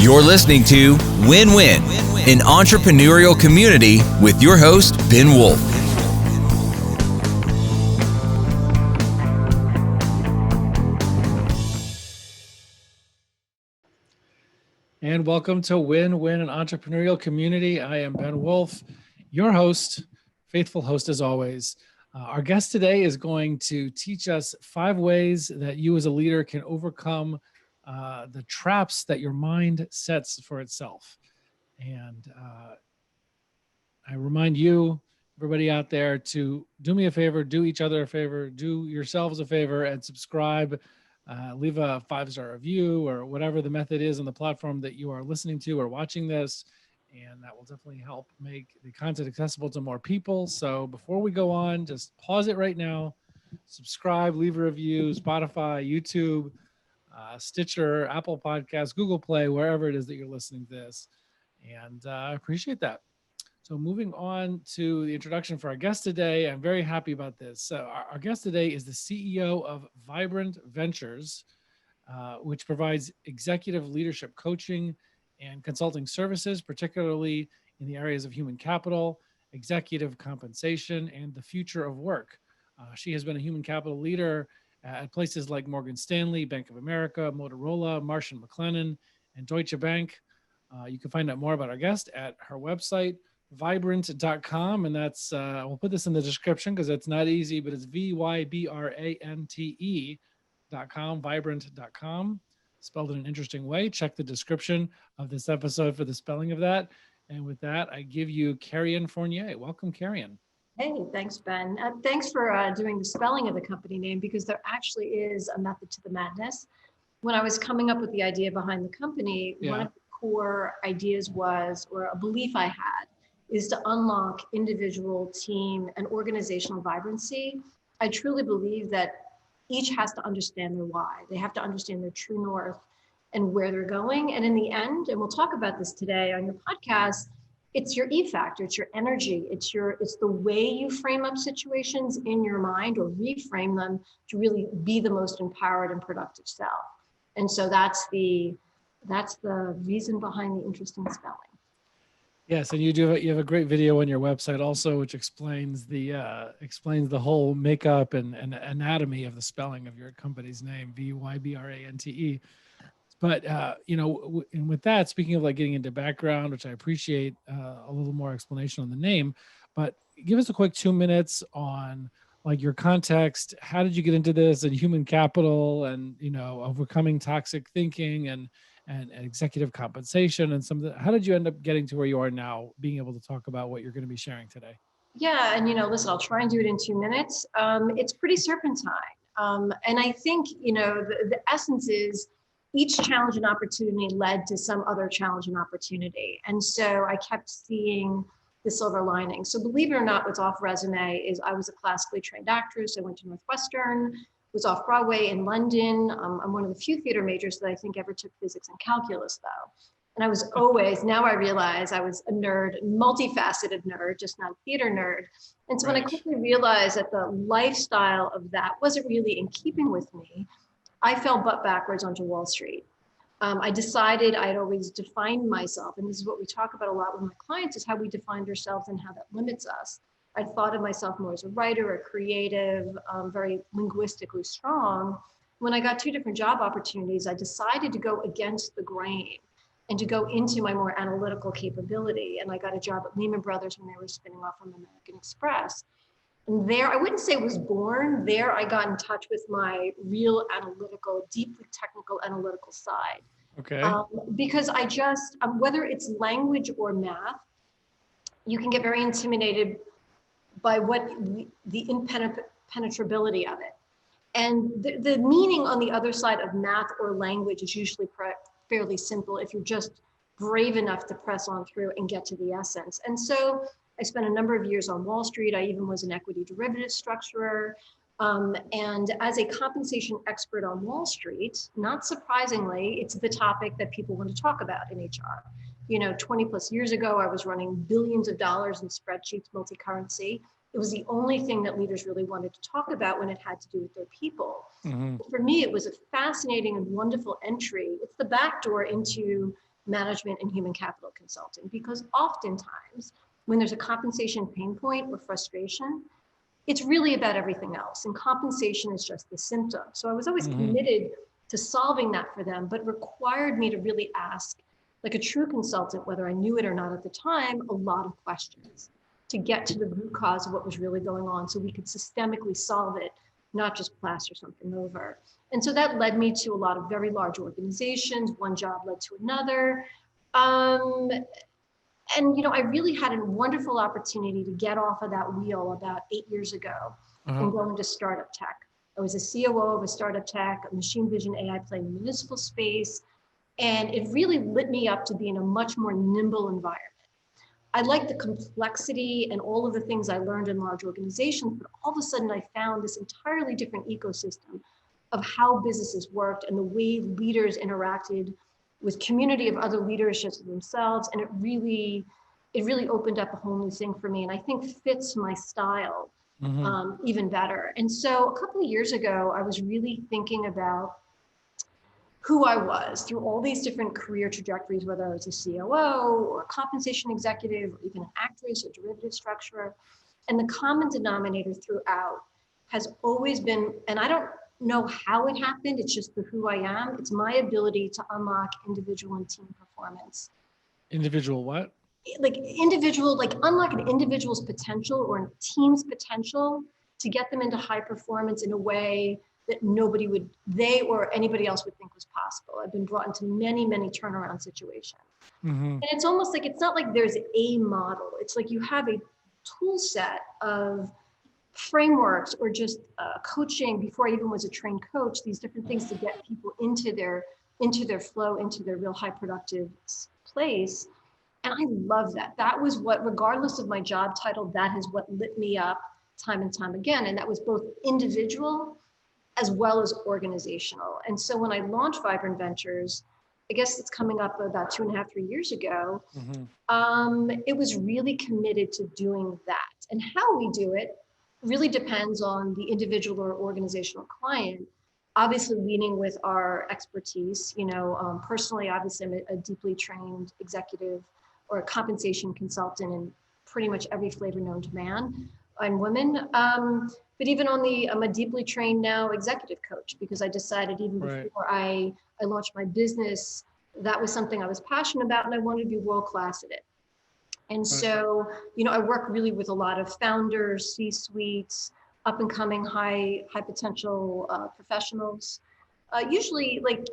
You're listening to Win-Win, an entrepreneurial community with your host, Ben Wolf. And welcome to Win-Win, an entrepreneurial community. I am Ben Wolf, your host, faithful host as always. Our guest today is going to teach us 5 ways that you as a leader can overcome the traps that your mind sets for itself. And I remind you, everybody out there, to do me a favor, do each other a favor, do yourselves a favor, and subscribe. Leave a 5-star review or whatever the method is on the platform that you are listening to or watching this. And that will definitely help make the content accessible to more people. So before we go on, just pause it right now, subscribe, leave a review, Spotify, YouTube, Stitcher, Apple Podcasts, Google Play, wherever it is that you're listening to this. And I appreciate that. So moving on to the introduction for our guest today, I'm very happy about this. So our guest today is the CEO of Vibrant Ventures, which provides executive leadership coaching and consulting services, particularly in the areas of human capital, executive compensation, and the future of work. She has been a human capital leader at places like Morgan Stanley, Bank of America, Motorola, Marsh & McLennan, and Deutsche Bank. You can find out more about our guest at her website, vibrant.com, and that's we'll put this in the description because it's not easy, but it's vibrante.com, vibrant.com, spelled in an interesting way. Check the description of this episode for the spelling of that. And with that, I give you Kerrian Fournier. Welcome, Kerrian. Hey, thanks, Ben. Thanks for doing the spelling of the company name, because there actually is a method to the madness. When I was coming up with the idea behind the company, one of the core ideas was, or a belief I had, is to unlock individual, team, and organizational vibrancy. I truly believe that each has to understand their why. They have to understand their true north and where they're going. And in the end, and we'll talk about this today on your podcast, it's your E factor, it's your energy, it's the way you frame up situations in your mind or reframe them to really be the most empowered and productive self. And so that's the reason behind the interesting spelling. Yes, and you have a great video on your website also, which explains the whole makeup and anatomy of the spelling of your company's name, VYBRANTE. But and with that, speaking of like getting into background, which I appreciate, a little more explanation on the name, but give us a quick 2 minutes on like your context. How did you get into this, and human capital, and overcoming toxic thinking and executive compensation, and some of the, how did you end up getting to where you are now, being able to talk about what you're going to be sharing today? Yeah, and listen, I'll try and do it in 2 minutes. It's pretty serpentine. And I think, the essence is each challenge and opportunity led to some other challenge and opportunity. And so I kept seeing the silver lining. So believe it or not, what's off resume is I was a classically trained actress. I went to Northwestern, was off Broadway in London. I'm one of the few theater majors that I think ever took physics and calculus, though. And I was always, now I realize I was a nerd, multifaceted nerd, just not a theater nerd. And so when I quickly realized that the lifestyle of that wasn't really in keeping with me, I fell butt backwards onto Wall Street. I decided I'd always defined myself, and this is what we talk about a lot with my clients, is how we defined ourselves and how that limits us. I thought of myself more as a writer, a creative, very linguistically strong. When I got 2 different job opportunities, I decided to go against the grain and to go into my more analytical capability. And I got a job at Lehman Brothers when they were spinning off from American Express. And there, I wouldn't say was born, there I got in touch with my real analytical, deeply technical analytical side. Okay. Because I just, whether it's language or math, you can get very intimidated by what the impenetrability of it. And the meaning on the other side of math or language is usually fairly simple if you're just brave enough to press on through and get to the essence. And so I spent a number of years on Wall Street. I even was an equity derivative structurer. And as a compensation expert on Wall Street, not surprisingly, it's the topic that people want to talk about in HR. 20 plus years ago, I was running billions of dollars in spreadsheets, multi-currency. It was the only thing that leaders really wanted to talk about when it had to do with their people. Mm-hmm. For me, it was a fascinating and wonderful entry. It's the back door into management and human capital consulting, because oftentimes when there's a compensation pain point or frustration, it's really about everything else. And compensation is just the symptom. So I was always committed to solving that for them, but required me to really ask, like a true consultant, whether I knew it or not at the time, a lot of questions to get to the root cause of what was really going on so we could systemically solve it, not just plaster something over. And so that led me to a lot of very large organizations. One job led to another. And, you know, I really had a wonderful opportunity to get off of that wheel about 8 years ago and go into startup tech. I was a COO of a startup tech, a machine vision AI play in the municipal space, and it really lit me up to be in a much more nimble environment. I liked the complexity and all of the things I learned in large organizations, but all of a sudden I found this entirely different ecosystem of how businesses worked and the way leaders interacted with community of other leaders just themselves. And it really opened up a whole new thing for me. And I think fits my style even better. And so a couple of years ago, I was really thinking about who I was through all these different career trajectories, whether I was a COO or a compensation executive, or even an actress or derivative structurer. And the common denominator throughout has always been, and I don't know how it happened, it's just the who I am. It's my ability to unlock individual and team performance. Individual what? Like unlock an individual's potential or a team's potential to get them into high performance in a way that they or anybody else would think was possible. I've been brought into many, many turnaround situations. And it's almost like, it's not like there's a model. It's like you have a tool set of frameworks or just coaching. Before I even was a trained coach, these different things to get people into their flow, into their real high productive place. And I love that. That was what, regardless of my job title, that is what lit me up time and time again. And that was both individual as well as organizational. And so when I launched Vibrant Ventures, I guess it's coming up about 2.5, 3 years ago, it was really committed to doing that. And how we do it really depends on the individual or organizational client, obviously leading with our expertise. You know, personally, obviously I'm a deeply trained executive or a compensation consultant in pretty much every flavor known to man and women. But even I'm a deeply trained now executive coach, because I decided even before I launched my business, that was something I was passionate about and I wanted to be world-class at it. And so, you know, I work really with a lot of founders, C-suites, up and coming high potential professionals. Usually, like,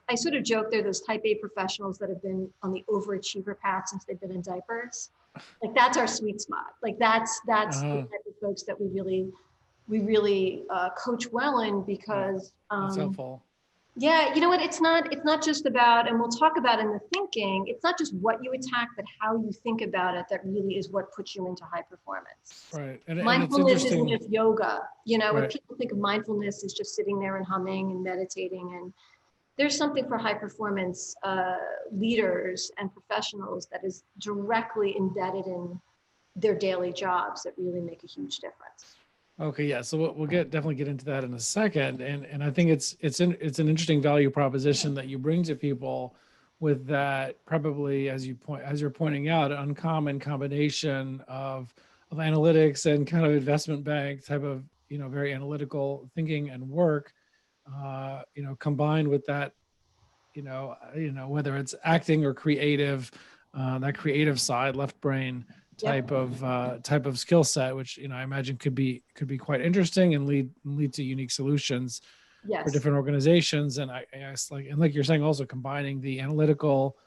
I sort of joke they're those type A professionals that have been on the overachiever path since they've been in diapers. Like, that's our sweet spot. Like, that's the type of folks that we really coach well in, because that's helpful. Yeah, you know what? It's not just about, and we'll talk about in the thinking, it's not just what you attack, but how you think about it that really is what puts you into high performance. Right. Mindfulness isn't just yoga. You know, when people think of mindfulness as just sitting there and humming and meditating, and there's something for high performance leaders and professionals that is directly embedded in their daily jobs that really make a huge difference. Okay, yeah. So we'll definitely get into that in a second, and I think it's an interesting value proposition that you bring to people, with that probably, as you're pointing out, an uncommon combination of analytics and kind of investment bank type of, you know, very analytical thinking and work, you know, combined with that, you know whether it's acting or creative, that creative side, left brain type of skill set, which, you know, I imagine could be quite interesting and lead to unique solutions for different organizations. And I guess, like you're saying, also combining the analytical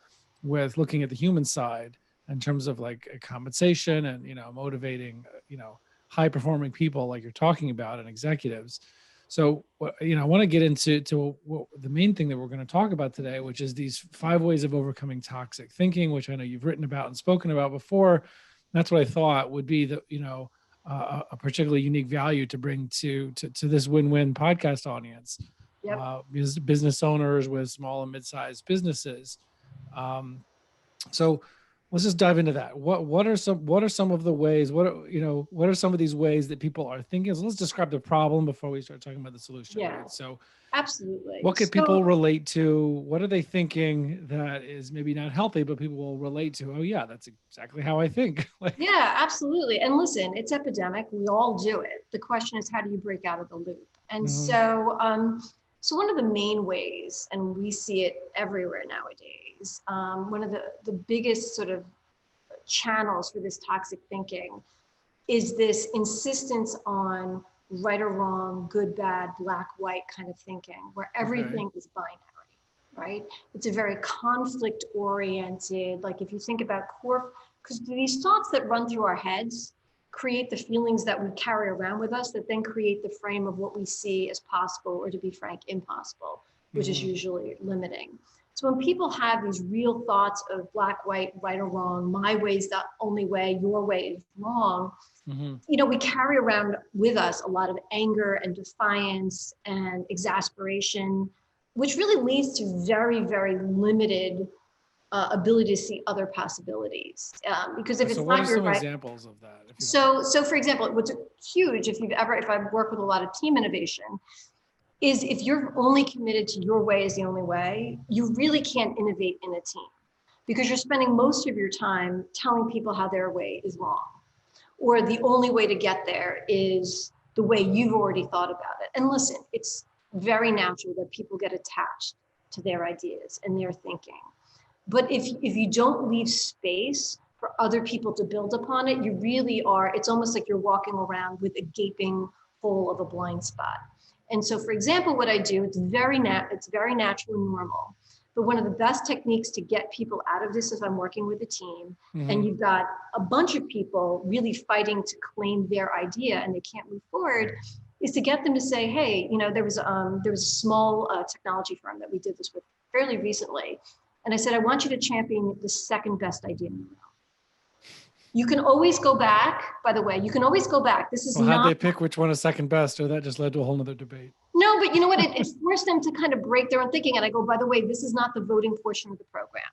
with looking at the human side in terms of like compensation and, you know, motivating, you know, high performing people like you're talking about, and executives. So, you know, I want to get into the main thing that we're going to talk about today, which is these 5 ways of overcoming toxic thinking, which I know you've written about and spoken about before. That's what I thought would be the, you know, a particularly unique value to bring to this win-win podcast audience. Business owners with small and mid-sized businesses. So let's just dive into that. What are some of the ways, what are some of these ways that people are thinking? So let's describe the problem before we start talking about the solution. Yeah, Right? So absolutely. what could people relate to? What are they thinking that is maybe not healthy, but people will relate to? Oh yeah, that's exactly how I think. Yeah, absolutely. And listen, it's epidemic. We all do it. The question is, how do you break out of the loop? And so one of the main ways, and we see it everywhere nowadays, one of the biggest sort of channels for this toxic thinking is this insistence on right or wrong, good, bad, black, white kind of thinking, where everything is binary, right? It's a very conflict oriented, like if you think about core, because these thoughts that run through our heads create the feelings that we carry around with us that then create the frame of what we see as possible, or to be frank, impossible, which is usually limiting. So when people have these real thoughts of black, white, right or wrong, my way is the only way, your way is wrong, we carry around with us a lot of anger and defiance and exasperation, which really leads to very, very limited ability to see other possibilities. Because if it's what not are your some right, examples of that? So for example, what's huge, if I've worked with a lot of team innovation, is if you're only committed to your way is the only way, you really can't innovate in a team, because you're spending most of your time telling people how their way is wrong, or the only way to get there is the way you've already thought about it. And listen, it's very natural that people get attached to their ideas and their thinking. But if you don't leave space for other people to build upon it, you really are, it's almost like you're walking around with a gaping hole of a blind spot. And so, for example, what I do, it's very natural and normal. But one of the best techniques to get people out of this is I'm working with a team and you've got a bunch of people really fighting to claim their idea and they can't move forward, is to get them to say, hey, there was a small technology firm that we did this with fairly recently. And I said, I want you to champion the second best idea in the world. You can always go back, by the way, This is how'd they pick which one is second best, or that just led to a whole nother debate? No, but you know what? It forced them to kind of break their own thinking. And I go, by the way, this is not the voting portion of the program.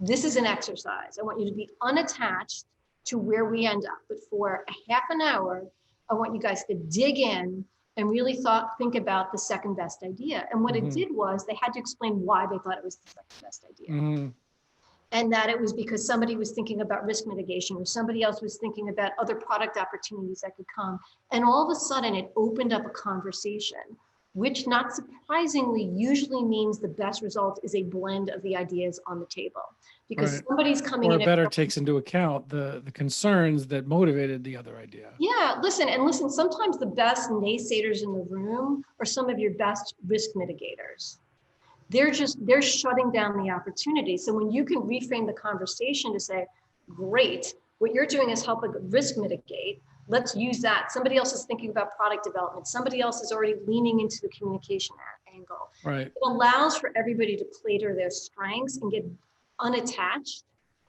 This is an exercise. I want you to be unattached to where we end up. But for a half an hour, I want you guys to dig in and really think about the second best idea. And what it did was they had to explain why they thought it was the second best idea. And that it was because somebody was thinking about risk mitigation, or somebody else was thinking about other product opportunities that could come. And all of a sudden it opened up a conversation, which not surprisingly usually means the best result is a blend of the ideas on the table. Because somebody's coming in. Or better takes into account the concerns that motivated the other idea. Yeah, listen, sometimes the best naysayers in the room are some of your best risk mitigators. They're shutting down the opportunity. So when you can reframe the conversation to say, great, what you're doing is helping risk mitigate. Let's use that. Somebody else is thinking about product development. Somebody else is already leaning into the communication angle. Right. It allows for everybody to play to their strengths and get unattached,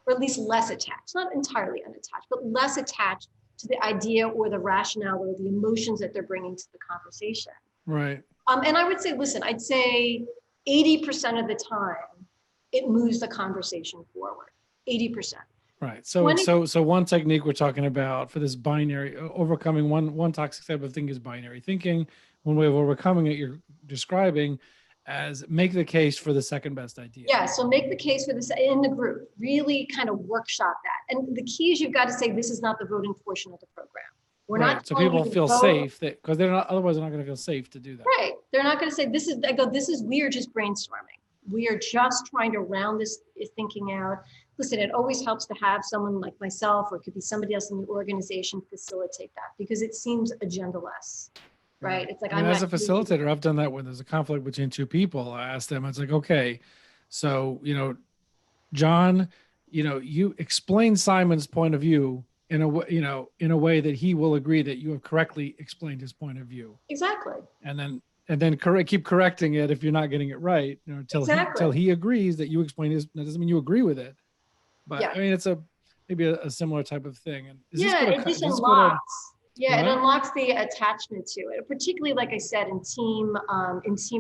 or at least less attached, not entirely unattached, but less attached to the idea or the rationale or the emotions that they're bringing to the conversation. Right. And I would say, listen, I'd say 80% of the time, it moves the conversation forward. 80%. Right. So one technique we're talking about for this binary overcoming one toxic type of thing is binary thinking. One way of overcoming it, you're describing as make the case for the second best idea. Yeah. So make the case for this in the group. Really kind of workshop that. And the key is you've got to say this is not the voting portion of the program. We're not. So people feel safe because otherwise they're not going to feel safe to do that. Right. They're not going to say we are just brainstorming. We are just trying to round this thinking out. Listen, it always helps to have someone like myself, or it could be somebody else in the organization, facilitate that, because it seems agenda-less, right? It's like, as a facilitator, I've done that when there's a conflict between two people. I ask them, it's like, okay, so, John, you explain Simon's point of view in a way that he will agree that you have correctly explained his point of view. Exactly. And then keep correcting it if you're not getting it right, until he agrees that you explain his. That doesn't mean you agree with it, but I mean it's maybe a similar type of thing. And it just unlocks. It unlocks the attachment to it, particularly like I said in team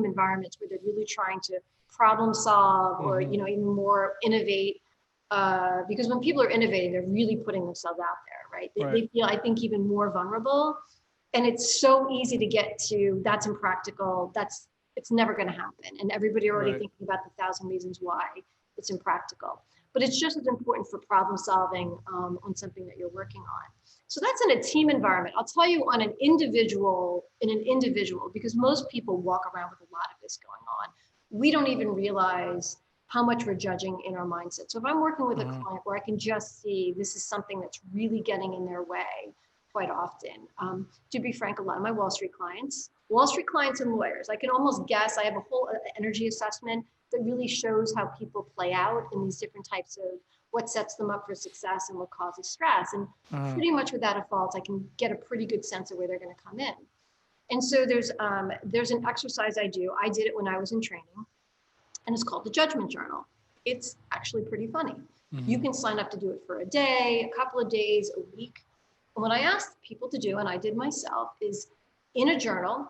environments where they're really trying to problem solve or even more innovate. Because when people are innovating, they're really putting themselves out there, right? They feel, I think, even more vulnerable. And it's so easy to get to, that's impractical. It's never going to happen. And everybody already thinking about the 1,000 reasons why it's impractical. But it's just as important for problem solving on something that you're working on. So that's in a team environment. I'll tell you in an individual, because most people walk around with a lot of this going on. We don't even realize how much we're judging in our mindset. So if I'm working with a client where I can just see this is something that's really getting in their way quite often. To be frank, a lot of my Wall Street clients and lawyers, I can almost guess, I have a whole energy assessment that really shows how people play out in these different types of what sets them up for success and what causes stress. And pretty much without a fault, I can get a pretty good sense of where they're going to come in. And so there's an exercise I do. I did it when I was in training, and it's called the Judgment Journal. It's actually pretty funny. You can sign up to do it for a day, a couple of days, a week. And what I asked people to do, and I did myself, is in a journal,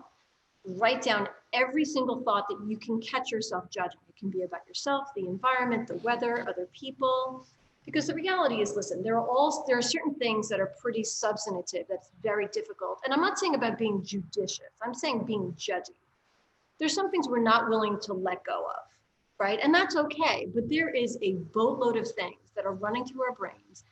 write down every single thought that you can catch yourself judging. It can be about yourself, the environment, the weather, other people. Because the reality is, listen, there are certain things that are pretty substantive that's very difficult. And I'm not saying about being judicious. I'm saying being judgy. There's some things we're not willing to let go of, right? And that's okay. But there is a boatload of things that are running through our brains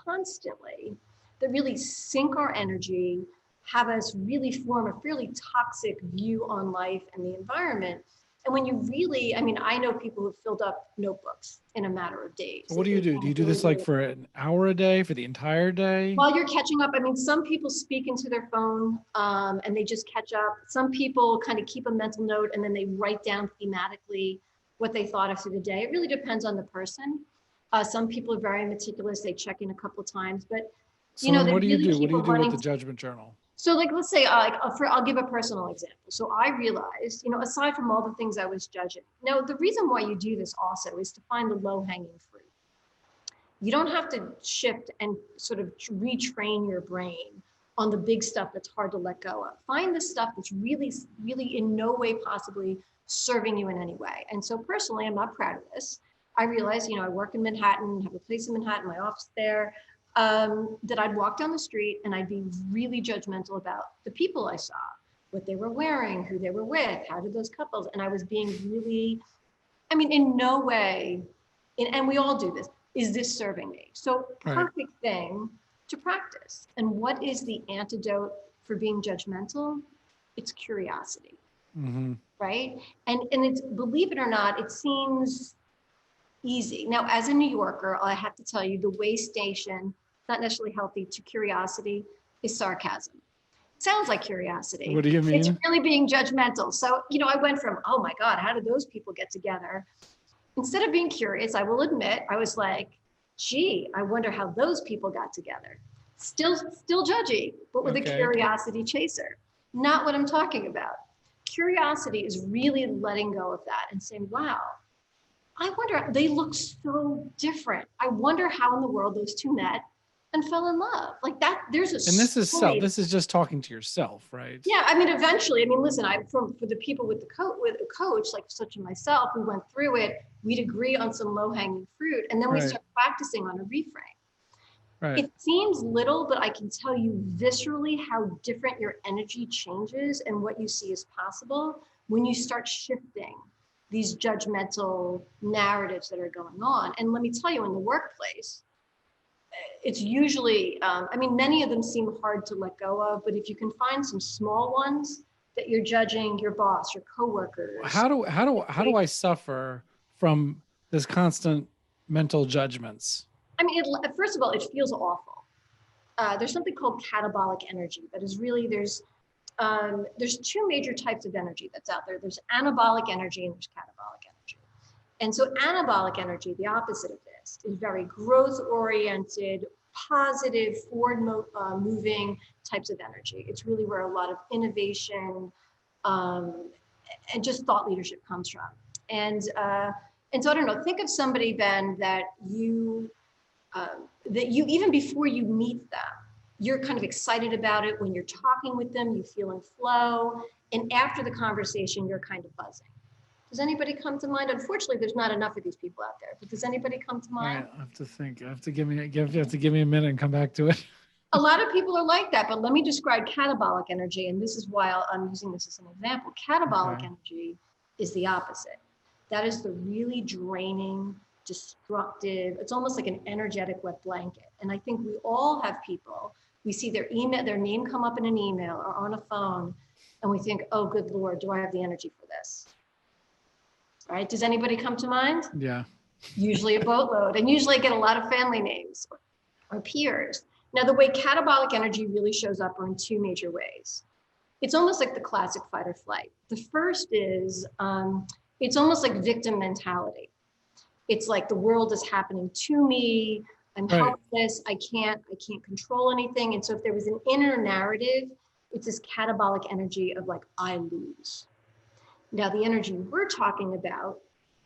constantly that really sink our energy, have us really form a fairly toxic view on life and the environment. And when you really, I know people who've filled up notebooks in a matter of days. So what do you do? Do you do this like for an hour a day, for the entire day? While you're catching up, some people speak into their phone and they just catch up. Some people kind of keep a mental note and then they write down thematically what they thought of through the day. It really depends on the person. Some people are very meticulous. They check in a couple of times, but so what do you do? What do you do with the Judgment Journal? So let's say, I'll give a personal example. So I realized, aside from all the things I was judging, now the reason why you do this also is to find the low-hanging fruit. You don't have to shift and sort of retrain your brain on the big stuff that's hard to let go of. Find the stuff that's really, really in no way possibly serving you in any way. And so personally, I'm not proud of this. I realized, I work in Manhattan, have a place in Manhattan, my office there. That I'd walk down the street and I'd be really judgmental about the people I saw, what they were wearing, who they were with, how did those couples, and I was being really, in no way, and we all do this, is this serving me? So perfect thing to practice. And what is the antidote for being judgmental? It's curiosity, right? And it's, believe it or not, it seems easy. Now, as a New Yorker, I have to tell you, the way station, not necessarily healthy, to curiosity is sarcasm. It sounds like curiosity. What do you mean? It's really being judgmental. So, I went from, oh my God, how did those people get together? Instead of being curious, I will admit, I was like, gee, I wonder how those people got together. Still judgy, but with a curiosity chaser. Not what I'm talking about. Curiosity is really letting go of that and saying, wow, I wonder, they look so different. I wonder how in the world those two met and fell in love. Like that, there's a And this is self, this is just talking to yourself, right? Yeah, eventually, listen, for the people with a coach, like such as myself, we went through it, we'd agree on some low-hanging fruit, and then we start practicing on a reframe. It seems little, but I can tell you viscerally how different your energy changes and what you see as possible when you start shifting these judgmental narratives that are going on. And let me tell you, in the workplace, it's usually, many of them seem hard to let go of, but if you can find some small ones that you're judging your boss, your coworkers. How do I suffer from this constant mental judgments? First of all, it feels awful. There's something called catabolic energy that is really, there's two major types of energy that's out there. There's anabolic energy and there's catabolic energy. And so anabolic energy, the opposite of this, is very growth-oriented, positive, forward-moving types of energy. It's really where a lot of innovation and just thought leadership comes from. And so I don't know, think of somebody, Ben, that you even before you meet them, you're kind of excited about it. When you're talking with them, you feel in flow. And after the conversation, you're kind of buzzing. Does anybody come to mind? Unfortunately, there's not enough of these people out there, but does anybody come to All right, mind? I have to think. You have to give me a minute and come back to it. A lot of people are like that, but let me describe catabolic energy, and this is why I'm using this as an example. Catabolic energy is the opposite. That is the really draining, destructive, it's almost like an energetic wet blanket. And I think we all have people, we see their name come up in an email or on a phone, and we think, oh, good Lord, do I have the energy for this? Right? Does anybody come to mind? Yeah. Usually a boatload, and usually I get a lot of family names or peers. Now, the way catabolic energy really shows up are in two major ways. It's almost like the classic fight or flight. The first is, it's almost like victim mentality. It's like the world is happening to me. I'm helpless. I can't control anything. And so if there was an inner narrative, it's this catabolic energy of like, I lose. Now, the energy we're talking about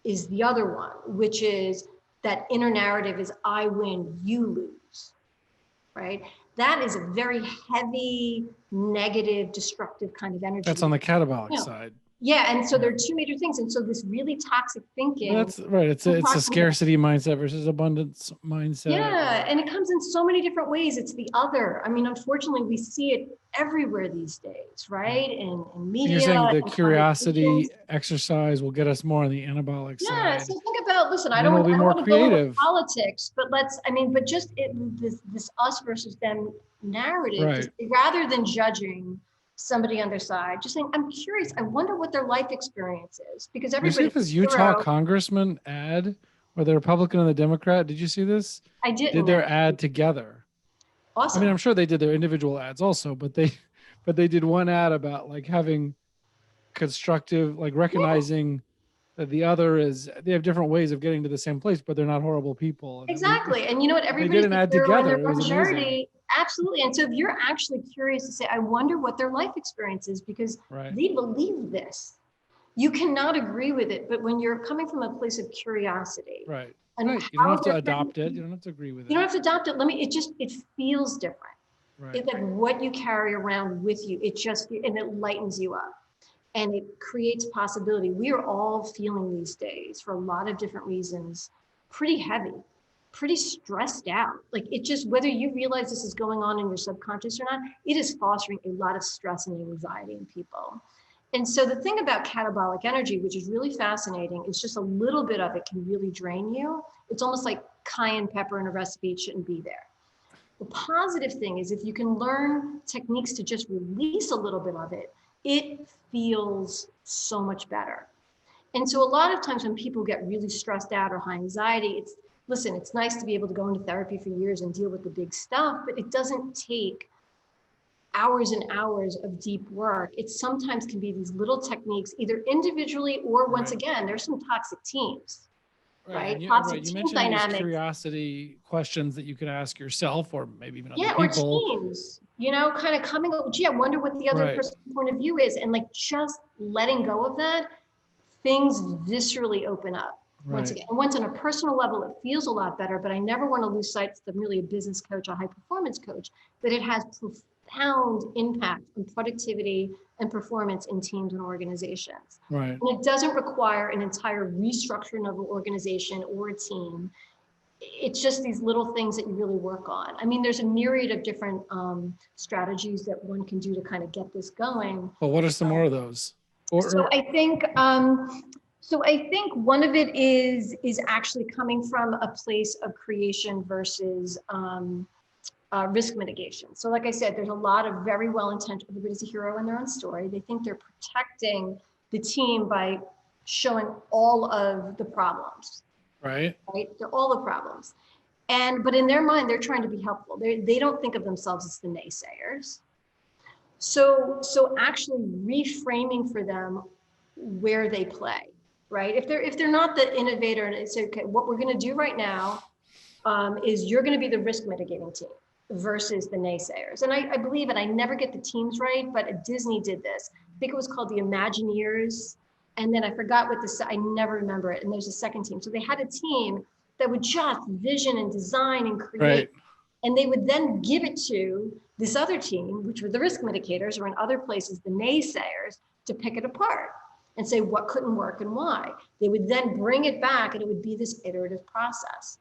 is the other one, which is that inner narrative is I win, you lose, right? That is a very heavy, negative, destructive kind of energy. That's on the catabolic side. Yeah, and so there are two major things. And so this really toxic thinking. That's right. It's a scarcity mindset versus abundance mindset. Yeah, and it comes in so many different ways. It's the other. I mean, unfortunately, we see it everywhere these days, right? In media. You're saying the curiosity exercise will get us more on the anabolic side. Yeah, so think about, listen, I don't want to go into politics, but just this us versus them narrative, right. Rather than judging somebody on their side, just saying, I'm curious, I wonder what their life experience is, because everybody. You see this Utah congressman ad where the Republican and the Democrat, did you see this? I did. Did their ad together. Awesome. I mean, I'm sure they did their individual ads also, but they did one ad about like having constructive, like recognizing that the other is, they have different ways of getting to the same place, but they're not horrible people. Exactly. And you know what, everybody did an ad together. It was amazing. Absolutely. And so if you're actually curious to say, I wonder what their life experience is, because they believe this. You cannot agree with it, but when you're coming from a place of curiosity. Right. And you don't have to adopt it. You don't have to agree with it. You don't have to adopt it. It feels different. Right. It's like what you carry around with you. And it lightens you up. And it creates possibility. We are all feeling these days, for a lot of different reasons, pretty heavy, pretty stressed out. Like it just, whether you realize this is going on in your subconscious or not, it is fostering a lot of stress and anxiety in people. And so the thing about catabolic energy, which is really fascinating, is just a little bit of it can really drain you. It's almost like cayenne pepper in a recipe, it shouldn't be there. The positive thing is if you can learn techniques to just release a little bit of it, it feels so much better. And so a lot of times when people get really stressed out or high anxiety, it's nice to be able to go into therapy for years and deal with the big stuff, but it doesn't take hours and hours of deep work. It sometimes can be these little techniques, either individually or once again, there's some toxic teams, right? You Toxic mentioned dynamics. these curiosity questions that you can ask yourself or maybe even other people. Or teams, kind of coming up, gee, I wonder what the other person's point of view is. And like just letting go of that, things viscerally open up. Once again, and once on a personal level, it feels a lot better, but I never want to lose sight that I'm really a business coach, a high performance coach, that it has profound impact on productivity and performance in teams and organizations. Right. And it doesn't require an entire restructuring of an organization or a team. It's just these little things that you really work on. I mean, there's a myriad of different strategies that one can do to kind of get this going. Well, what are some more of those? So I think one of it is actually coming from a place of creation versus risk mitigation. So like I said, there's a lot of very well-intentioned, everybody's a hero in their own story. They think they're protecting the team by showing all of the problems. Right? They're all the problems. But in their mind, they're trying to be helpful. They don't think of themselves as the naysayers. So actually reframing for them where they play, right? If they're not the innovator and it's okay, what we're going to do right now is you're going to be the risk mitigating team versus the naysayers. And I believe it. I never get the teams right, but Disney did this. I think it was called the Imagineers. And then I forgot I never remember it. And there's a second team. So they had a team that would just vision and design and create. Right. And they would then give it to this other team, which were the risk mitigators, or in other places, the naysayers, to pick it apart. and say what couldn't work and why. They would then bring it back, and it would be this iterative process.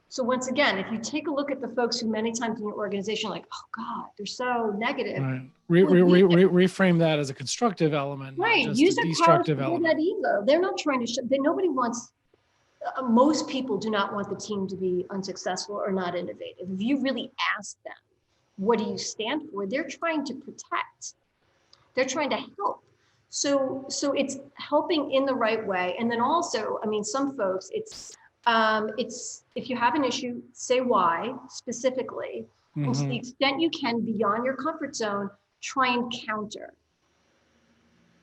So once again, if you take a look at the folks who many times in your organization are like, oh God, they're so negative. Right. Reframe that as a constructive element, Right. not just Use a a destructive power element. that ego. They're not trying to, nobody wants, most people do not want the team to be unsuccessful or not innovative. If you really ask them, what do you stand for? They're trying to protect. They're trying to help. So it's helping in the right way. And then also, I mean, some folks, it's if you have an issue, say why specifically, and to the extent you can beyond your comfort zone, try and counter,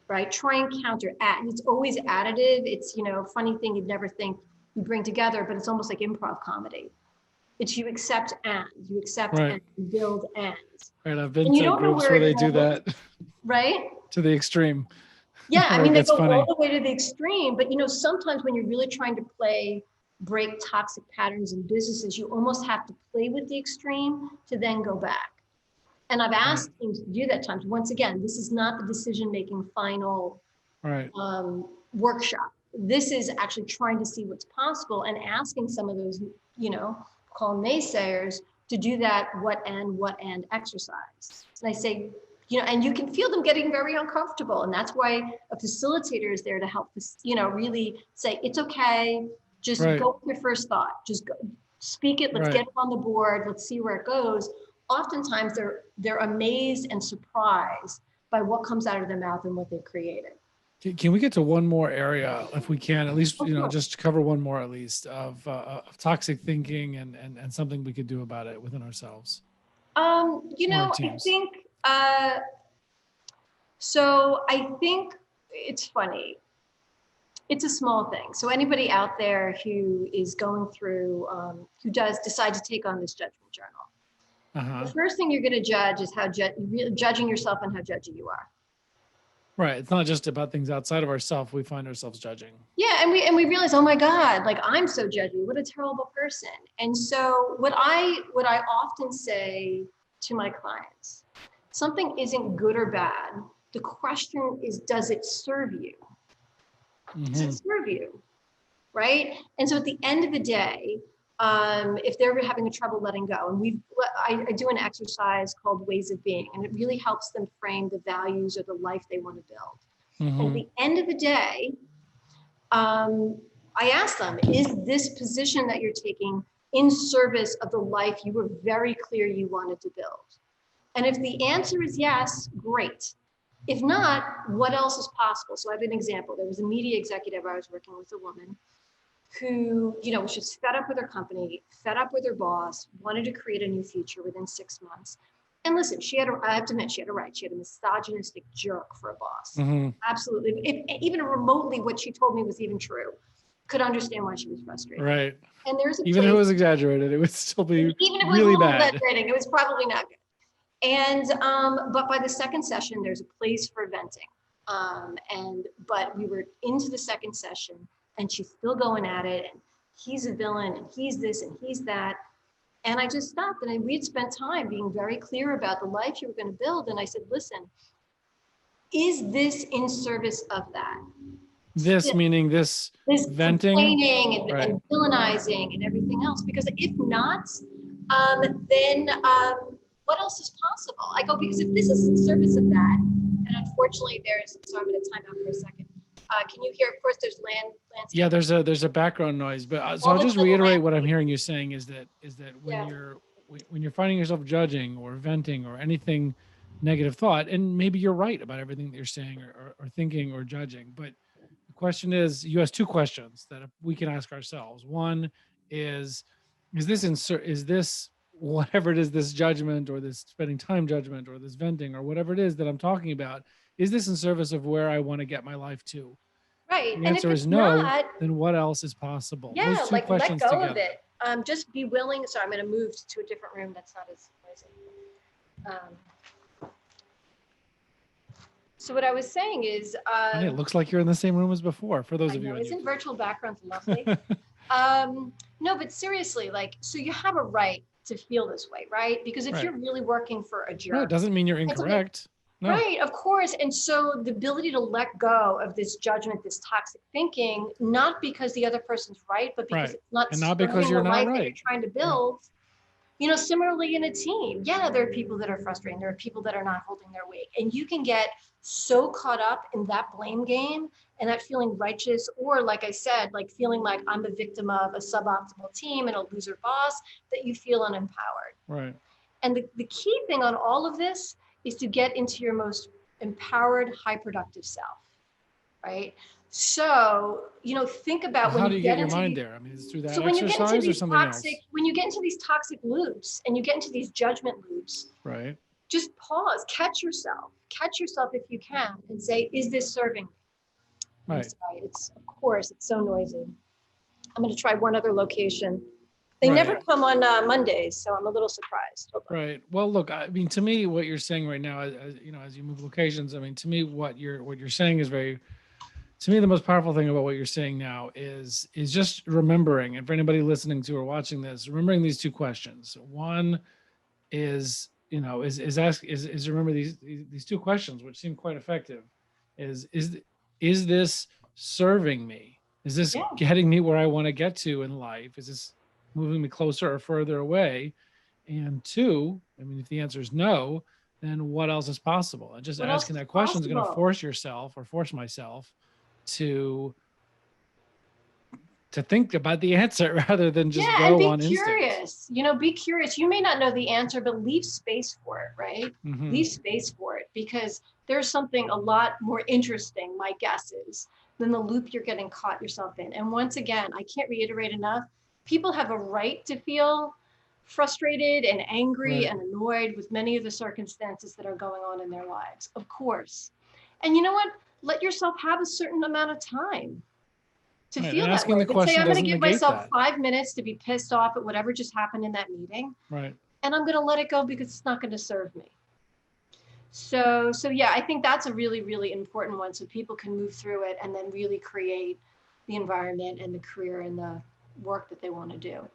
right? Try and counter. It's always additive. It's, funny thing you'd never think you bring together, but it's almost like improv comedy. It's you accept and and build and. Right, I've been to groups where they do that. Right? To the extreme. Yeah, I mean, they go all the way to the extreme, but sometimes when you're really trying to break toxic patterns in businesses, you almost have to play with the extreme to then go back. And I've asked teams to do that times. Once again, this is not the decision-making final workshop. This is actually trying to see what's possible and asking some of those, call naysayers, to do that what and exercise. And I say, and you can feel them getting very uncomfortable. And that's why a facilitator is there to help, really say, it's okay. Just go with your first thought. Just go, speak it. Let's get it on the board. Let's see where it goes. Oftentimes they're amazed and surprised by what comes out of their mouth and what they've created. Can we get to one more area, if we can, at least, just cover one more at least of toxic thinking and something we could do about it within ourselves? I think, so I think it's funny. It's a small thing. So anybody out there who is going through, who does decide to take on this judgment journal, the first thing you're going to judge is judging yourself and how judgy you are. Right. It's not just about things outside of ourselves. We find ourselves judging. Yeah. And we realize, oh my God, like I'm so judgy. What a terrible person. And so what I often say to my clients, something isn't good or bad. The question is, does it serve you? Does it serve you? Right. And so at the end of the day, if they're having trouble letting go, and I do an exercise called Ways of Being, and it really helps them frame the values or the life they want to build. And at the end of the day, I ask them, is this position that you're taking in service of the life you were very clear you wanted to build? And if the answer is yes, great. If not, what else is possible? So I have an example. There was a media executive I was working with, a woman who, was just fed up with her company, fed up with her boss, wanted to create a new future within 6 months. And listen, I have to admit, she had a misogynistic jerk for a boss. Absolutely. If even remotely what she told me was even true, could understand why she was frustrated. Right. And there's even if it was exaggerated, it would still be even if it really was bad. exaggerating, it was probably not good. And, but by the second session, there's a place for venting. But we were into the second session and she's still going at it. And he's a villain and he's this and he's that. And I just stopped and we'd spent time being very clear about the life you were going to build. And I said, listen, is this in service of that? This meaning this venting, complaining and villainizing and everything else. Because if not, then what else is possible? I go, because if this is in service of that, and unfortunately so I'm going to time out for a second. Can you hear? Of course, there's land. Yeah, there's a background noise, but so I'll just reiterate what I'm hearing you saying is that when you're finding yourself judging or venting or anything negative thought, and maybe you're right about everything that you're saying or thinking or judging, but the question is, you ask two questions that we can ask ourselves. One is this whatever it is, this judgment or this spending time judgment or this venting or whatever it is that I'm talking about, is this in service of where I want to get my life to? Right. The answer is no. Then what else is possible? Yeah, those two let questions go together. of it. Just be willing. So I'm going to move to a different room that's not as noisy. So what I was saying is, and it looks like you're in the same room as before. For those of you, isn't virtual backgrounds lovely? No, but seriously, so you have a right to feel this way, right? Because if you're really working for a jerk, no, it doesn't mean you're incorrect. No. Right, of course. And so the ability to let go of this judgment, this toxic thinking, not because the other person's right, but because Right. it's not And not because serving you're the not life that you're right. trying to build. Similarly in a team, yeah, there are people that are frustrating. There are people that are not holding their weight. And you can get so caught up in that blame game and that feeling righteous, or like I said, like feeling like I'm the victim of a suboptimal team and a loser boss, that you feel unempowered. Right. And the key thing on all of this is to get into your most empowered, high productive self, right? So, think about How when do you you get get your into mind these, there? I mean, is it through that so when you get into exercise or these something else? when you get into these toxic loops and you get into these judgment loops, Right. just pause, catch yourself if you can, and say, is this serving me? I'm Right. sorry, it's so noisy. I'm going to try one other location. They Right. never come on Mondays, so I'm a little surprised. Hold on. Right. Well, look, I mean, to me, what you're saying right now, as you move locations, I mean, to me, what you're saying is to me, the most powerful thing about what you're saying now is just remembering, and for anybody listening to or watching this, remembering these two questions. One is, is remember these two questions, which seem quite effective. Is this serving me? Is this Yeah. getting me where I want to get to in life? Is this moving me closer or further away? And two, I mean, if the answer is no, then what else is possible? And just What else asking is that question is going to possible? force myself to think about the answer rather than just Yeah, and go be on instinct. curious. Be curious. You may not know the answer, but leave space for it, right? Mhm. Leave space for it, because there's something a lot more interesting, my guess is, than the loop you're getting caught yourself in. And once again, I can't reiterate enough, people have a right to feel frustrated and angry Right. and annoyed with many of the circumstances that are going on in their lives, of course. And you know what? Let yourself have a certain amount of time to Right, feel and that asking way. the But say, question I'm going to doesn't give negate myself that. 5 minutes to be pissed off at whatever just happened in that meeting. Right. And I'm going to let it go because it's not going to serve me. So yeah, I think that's a really, really important one, so people can move through it and then really create the environment and the career and the work that they want to do.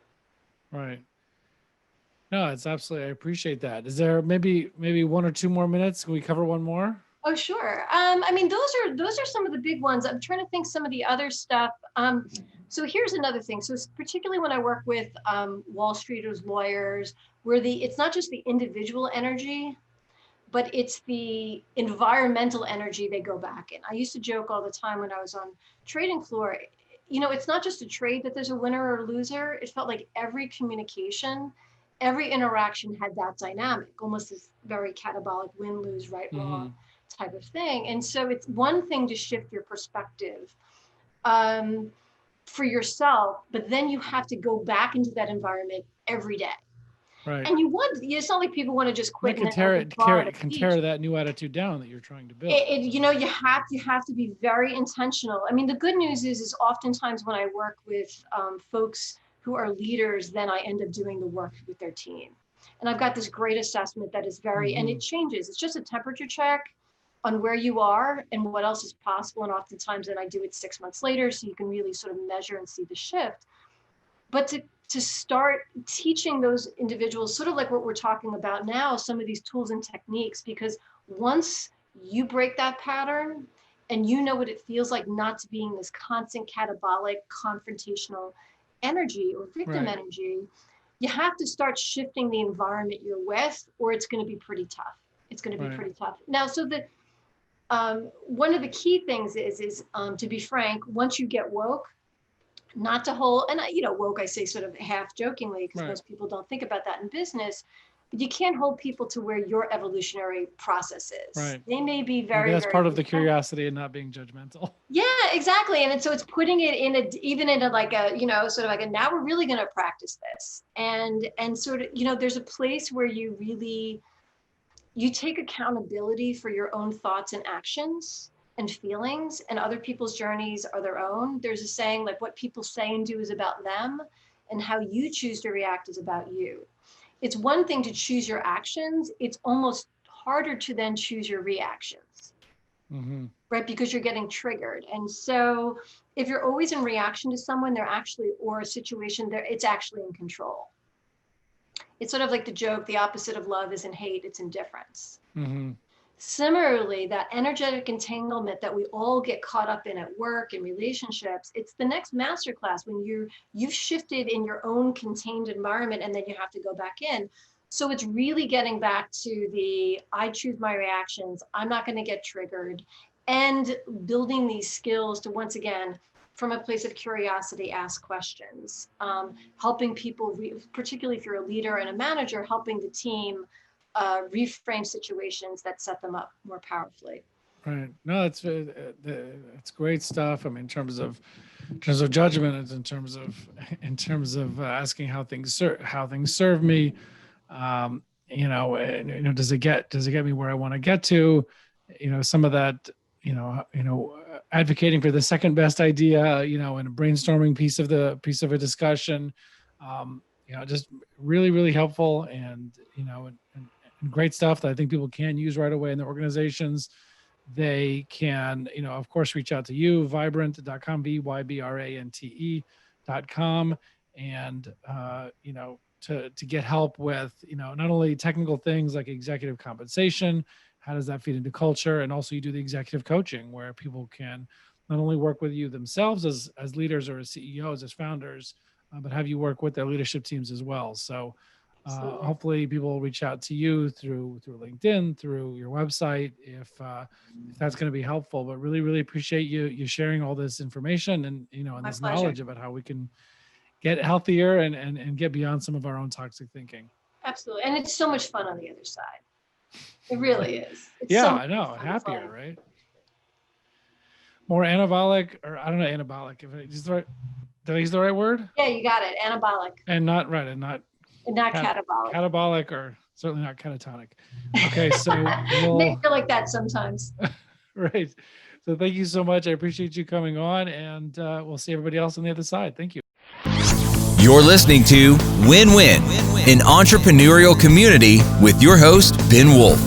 Right. No, it's absolutely. I appreciate that. Is there maybe 1 or 2 more minutes? Can we cover one more? Oh, sure. I mean, those are some of the big ones. I'm trying to think some of the other stuff. So here's another thing. So particularly when I work with Wall Streeters, lawyers, where it's not just the individual energy, but it's the environmental energy they go back in. I used to joke all the time when I was on trading floor, it's not just a trade that there's a winner or a loser. It felt like every communication, every interaction had that dynamic, almost this very catabolic win, lose, right, wrong type of thing. And so it's one thing to shift your perspective for yourself, but then you have to go back into that environment every day. Right. And it's not like people want to just quit Can and tear that new attitude down that you're trying to build. You have to be very intentional. I mean, the good news is oftentimes when I work with folks who are leaders, then I end up doing the work with their team. And I've got this great assessment that is and it changes. It's just a temperature check on where you are and what else is possible. And oftentimes then I do it 6 months later, so you can really sort of measure and see the shift. But to start teaching those individuals, sort of like what we're talking about now, some of these tools and techniques, because once you break that pattern and you know what it feels like not to be in this constant catabolic, confrontational energy or victim energy, you have to start shifting the environment you're with, or it's going to be pretty tough. It's going to be pretty tough. Now, so one of the key things is to be frank, once you get woke, not to hold, and woke, I say sort of half jokingly, because most people don't think about that in business, but you can't hold people to where your evolutionary process is. Right. They may be Maybe that's very part of the curiosity and not being judgmental. Yeah, exactly. And so it's putting it even into like a, sort of like now we're really going to practice this. And sort of, there's a place where you take accountability for your own thoughts and actions and feelings, and other people's journeys are their own. There's a saying like what people say and do is about them, and how you choose to react is about you. It's one thing to choose your actions. It's almost harder to then choose your reactions, right? Because you're getting triggered. And so if you're always in reaction to someone, or a situation, it's actually in control. It's sort of like the joke, the opposite of love isn't hate, it's indifference. Similarly, that energetic entanglement that we all get caught up in at work and relationships, it's the next masterclass when you've shifted in your own contained environment and then you have to go back in. So it's really getting back to I choose my reactions. I'm not going to get triggered, and building these skills to, once again, from a place of curiosity, ask questions, helping people, particularly if you're a leader and a manager, helping the team reframe situations that set them up more powerfully. Right. No, it's great stuff. I mean, in terms of judgment, it's in terms of asking how things serve me. Does it get me where I want to get to? Some of that, advocating for the second best idea, in a brainstorming piece of a discussion, just really, really helpful and great stuff that I think people can use right away in their organizations. They can, of course, reach out to you, vybrant.com, vybrante.com, and, to get help with, not only technical things like executive compensation, how does that feed into culture? And also you do the executive coaching where people can not only work with you themselves as leaders or as CEOs, as founders, but have you work with their leadership teams as well. So hopefully people will reach out to you through LinkedIn, through your website, if that's going to be helpful. But really, really appreciate you sharing all this information and, and this knowledge about how we can get healthier and get beyond some of our own toxic thinking. Absolutely. And it's so much fun on the other side. It really is. It's I know. Happier, fun. Right? More anabolic, or I don't know, anabolic. Did I use the right word? Yeah, you got it. Anabolic. And not right. And not catabolic. Catabolic, or certainly not catatonic. Okay, so they feel like that sometimes. Right. So thank you so much. I appreciate you coming on, and we'll see everybody else on the other side. Thank you. You're listening to Win-Win, an entrepreneurial community with your host, Ben Wolf.